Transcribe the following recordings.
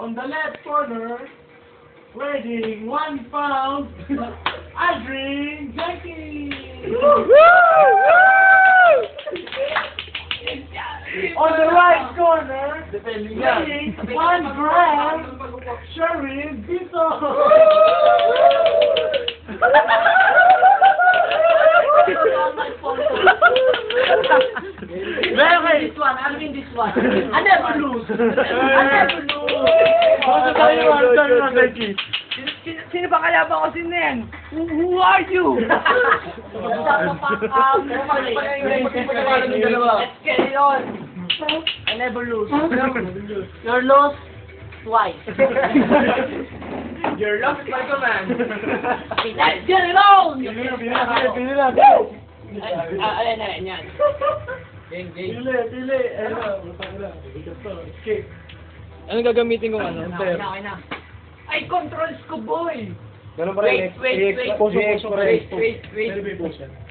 On the left corner, weighing 1 pound, Aldrin Jackie. On the right corner, weighing 1 gram, Sherwin Bito. This one, I mean this one. I never lose. I never lose. Sino ba kalaban ko sino yan? Who are you? Let's get it on. I never lose. You're lost twice. You're lost, my command. Let's get it on. Ayan yan. Pili. Escape. Ano gagamitin kong ano? Okay na. Ay, controls ko, boy. Ganun pa rin. Wait. Wait.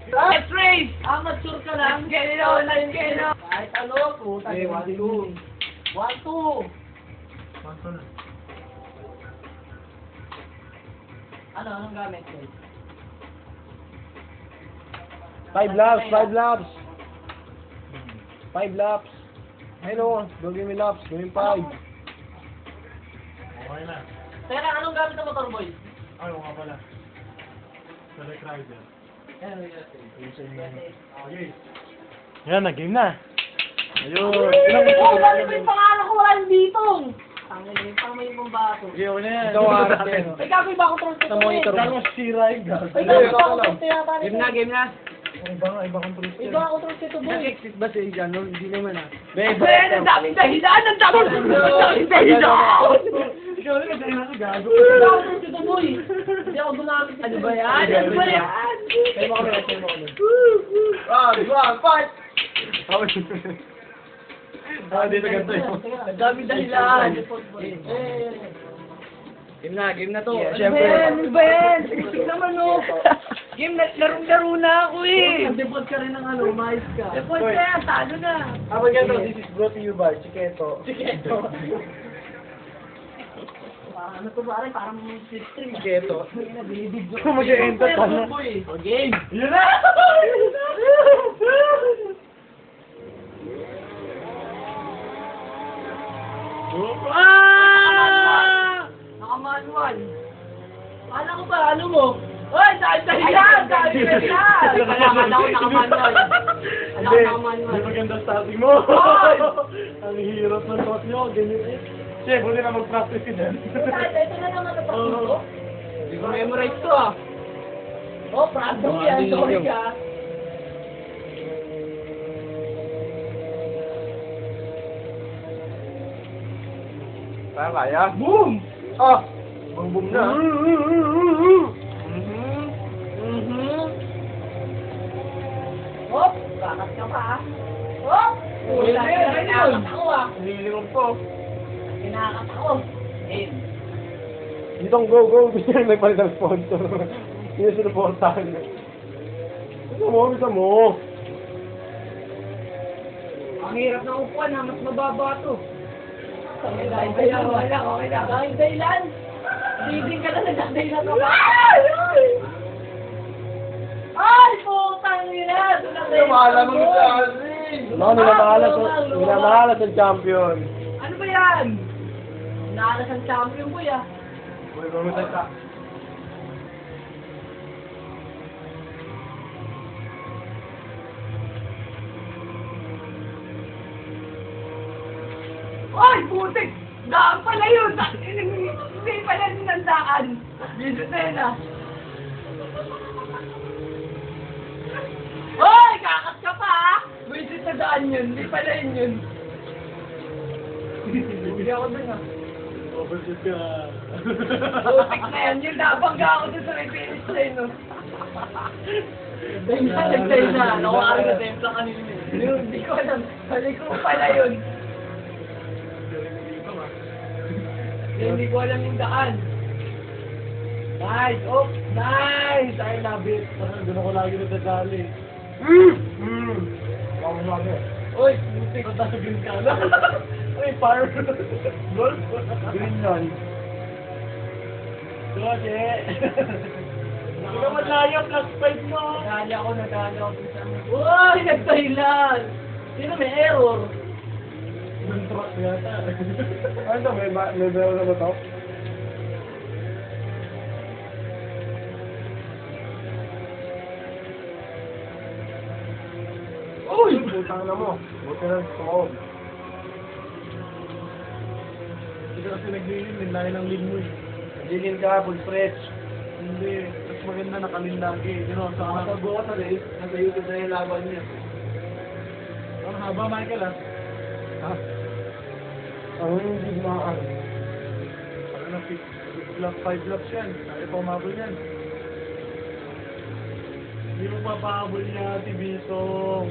Let's race. Amateur ka lang. Get it on. Let's get it on. Kahit ano, puta. 1, 2. 1, 2. Anong gamit ko? 5 laps. 5 laps. Ayun o, gawin mo laps. Gawin 5. Okay na. Teka, anong gamit ng motor, boy? Ay, nga pala. Select rider. Okay. Yan, nag-game na. Ayun. Oh, dali ba yung pangalan ko? Wala yung ditong. Tangin na yung pang may pambato. Okay, okay na yan. Ikaw natin. Ay, gagawin ba ako control Sa monitor mo. Tapos sira yung gas. Ay, gagawin ba ako control Game na. Iba control Ay, ba ako control dito, boy? Nag-exit ba si Jan? Hindi naman ah. Ben, ang daming dahilan! Ang daming dahilan! Ikaw na kasi na gago. Hindi ako control dito, boy. Hindi ako gumamit. Ano ba yan? Ano ba yan? Tayo mo kami. Round 1, fight! Dito ganito yun. Ang daming dahilan. Game na to. Ben! Isip naman no. Game na, larong-laro na ako eh. Depot ka rin ng ano, mais ka. Depot ka yan, talo na. Habang ganito, this is brought to you by Chiketo. Ano to ba rin? Parang stream. Chiketo. Binibidyo. Kung mag-e-enter ka na. O game. Yun na! Naka-manual. Paano ko ba? Ano mo? Hoy! Dahilan! Kailangan ako naka-manual. Alam ko naka-manual. Hindi maganda starting mo. Ang hirap ng thought nyo. Ganyan eh. Chef, hindi na mag-practice ka dyan. Ito na lang natapos ko. Hindi ko memorize to ah. Oh, prado yan. Sorry ka. Kaya? Boom! Ah! Boom na. Hop! Kakat ka pa ah. Hop! Wala ka rin nakakat ako ah. Nililingon po. Kinakakat ako. Game. Ditong go! Gusto nyo nagpalit ng sponsor. Hindi na sinuportahan. Bisa mo. Ang hirap na upuan ha, mas mababa to. Okay na. Dahil dahilan. Leading ka na nagdahilan ka ba? Ay! Putang ina! Minamahala sa champion. Ano ba yan? Naalas ang champion ko ya. Uy, mamatay ka. Ay! Putik! Daan pala yun! Hindi pala sinandaan. Dito na. Hoy! Kakat ka pa ha! Visit na daan yun. Hindi pala yun. Hindi ako dun ha. Overshoot ka. Putik na yan. Yung nabangga ako dun sa may finish line no. Nagday na. Nakawari ka templa kanina. Hindi ko alam. Balik ko pala yun. Hindi ko alam yung daan. Nice! Oh! Nice! I love it! Doon ako lagi nagdadali. Ako lagi. Uy, music. Punta sa green ka na. Uy, fire. Golf. Green yan. Dode. Hindi ka malayo, plus 5 mo. Nadali ako. Uy, nagtahilan! Sino may error? Contract yata. Ano to? May bero na ba to? Uy! Putang na mo. Buti na tumawag. Hindi ka kasi nag-lilin. Nilayo ng lin mo eh. Dilin ka, full stretch. Hindi. Mas maganda nakalin lagi. Gano'n sa mga. Nakatago ka sa race. Nasa YouTube na yung laban niya. Ang haba, Michael ah. Ha? Ang hindi makaan. Ano na, 5 laps yan. Kaya pa umabol yan. Hindi mo papahabol niya, Tibito.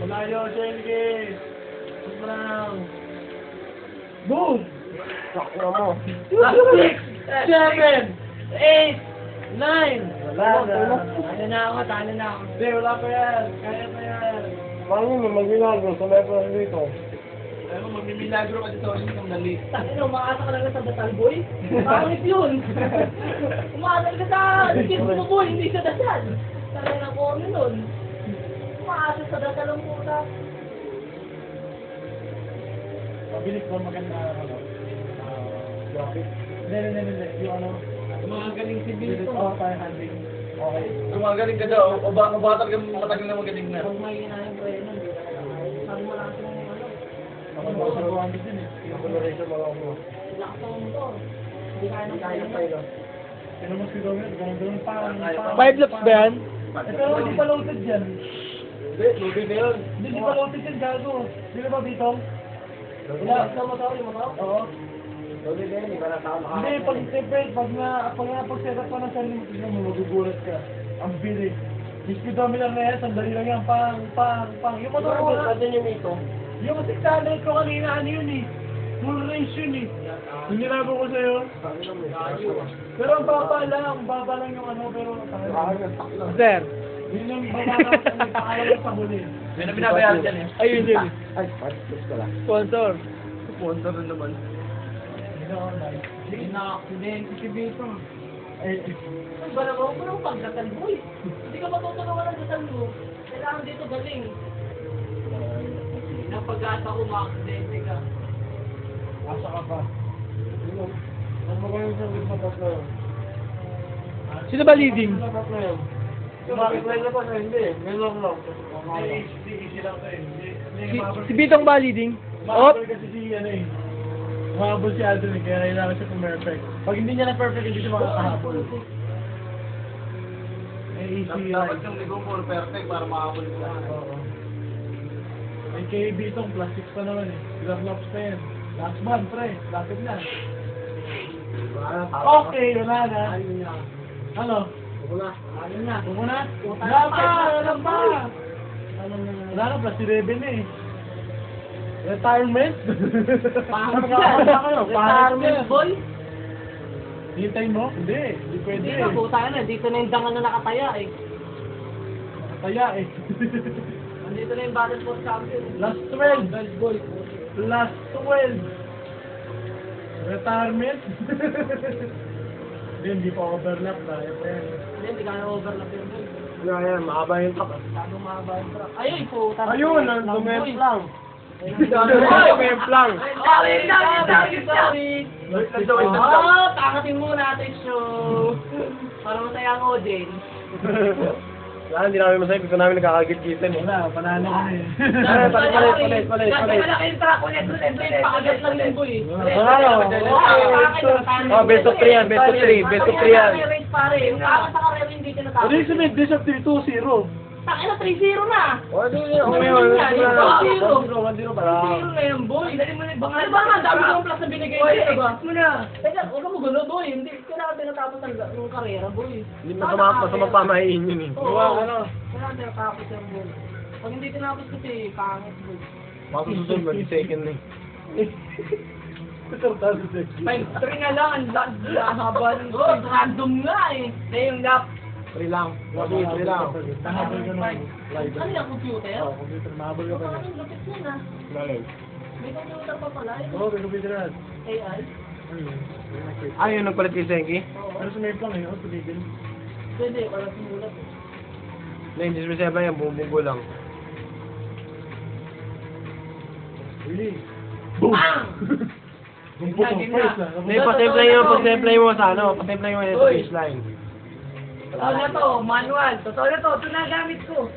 Malayo, Shelly. Huwag mo lang. Boom! Sakto na mo. 6, 7, 8, 9. Wala na. Talo na ako. Hindi, wala pa yan. Kaya pa yan. Paano mo mag-milagro sa metro dito? Ano, magmimilagro ka dito ulit ng dali. Tangina, umaasa ka lang sa Dasal Boy. Bakit yun? Umaasa ka sa kiss mo boy, hindi sa Dasal. Tangina ko ano nun. Umaasa sa Dasal ang puta. Mabilis ba maganda ano? Graphic? Hindi. Yung ano? Magaling si Bilis Bito. ako tayo handling. Okay. Gumagaling ka daw. O ba talaga matagal na magaling na? Pag may inayang preno, hindi ka nakakaya. Sabi mo lang sa ano. Ako ba sa buwan din eh. Ako na rin siya mga ako. Lakas ng motor. Hindi kaya Hindi ng kaya preno. tayo. Pero mas si Romeo, ganun parang... 5 laps ba yan? Ito, hindi pa loaded yan. Hindi, lubi na yun. Hindi pa loaded yan, gago. Di ba Bitong? Wala sa motor, yung motor. Oo. Lubi na yun, iba na tao Hindi, pag pag-set up ka ng sarili mo, tignan mo, magugulat ka. Ang bilis. Yung speedometer na yan, sandali lang yan, pang. Yung motor ko na, Saan yung ito? yung 600 ko kanina, ano yun eh. Full range yun eh. Yung nilabo ko sa'yo. Sabi lang may Pero ang baba lang yung ano, pero... Sir. Yun yung baba lang, nagpakalam sa huli. May na binabayaran dyan eh. Ayun din. Ay, parts ko lang. Sponsor. Sponsor na naman. Hindi na-accident si Bito. Eh, Ay, ba naman ko ng pagdasal boy. Hindi ka matutulungan ng dasal mo. Kailangan dito galing. Napag-asa ko ma-accidente ka. asa ka pa. Ang magaling sa matas na yun. Sino ba leading? Matas na yun. Bakit na pa sa hindi? Ngayon lang. Easy lang to eh. Si Bitong ba leading? Op! Mahabol kasi si ano eh. Mahabol si Aldrin eh, kaya kailangan siya perfect. Pag hindi niya na perfect, hindi siya makakahabol. Easy lang. yung ligo for perfect para makahabol sila. Oo. May KB itong plastic pa naman eh. Glove laps pa yan. Last month, pre. Lapit na. Okay, wala na. Ano? Wala. Ano na? Huwag mo na. Wala pa! Wala pa! Wala na, plus 11 eh. Retirement? Pangit Pangit yan. kayo, pangit Retirement yan. boy. Hintayin mo? Hindi, hindi pwede Hindi eh. na, puta na. Dito na yung dangan na nakataya eh. Kaya eh. Nandito na yung Battle for Champion. Last 12. Guys boy. Last 12. Retirement? Hindi pa overlap tayo. Hindi ka na-overlap yun boy. Wala yan, mahaba yung truck. Masyadong mahaba yung truck. Ayun, puta. Ayun, dumemp lang. Ay! Dumemp lang. Sorry. Takatin mo natin show. Para masaya ang audience. Wala, hindi namin masaya. Gusto namin nagkakagit-gitan eh. Wala, panalo ko na eh. Palit. Malaki yung truck ulit. Pakagat lang yung boy. Oh, best of 3 yan, best of 3, best of 3 yan. Pare, yung tama sa karera hindi ka natapos. Ano yung sunod? This of 3-2-0. Takina 3-0 na. Oh, di Okay, okay. 1-0. 1-0 para. 3-0 na yan, boy. Ano ba nga, dami kong plus na binigay ko, diba? Muna. Teka, huwag ka magulo, boy. Hindi, kailangan tinatapos ang karera, boy. Hindi masama pamahiin yun eh. Oo, kailangan tinatapos yan, boy. Pag hindi tinapos kasi, pangit, boy. Masusunod, mag-second eh. Kartado sa 5-3 nga lang, ang haba ng random nga eh. Na yung lap, Free lang. Free lang. Tahabol ka naman. Live. Ano yung computer? Oo, computer. Mahabol ka pa. Baka anong lupit yan ah. Galing. May computer pa pala. Oo, may computer yan. AI? Ano yung nagpalit kay Senki? Oo. Pero sumayip lang eh, tumigil. Pwede, walang simulat eh. Hindi, hindi sumisaya yan. Bumubunggo lang. Really? Boom! Bumbok ang face ah. Hindi, pa-templay mo sa ano. Pa-templay mo sa Uy. baseline. Totoo na to, manual. Totoo na to, ito na gamit ko.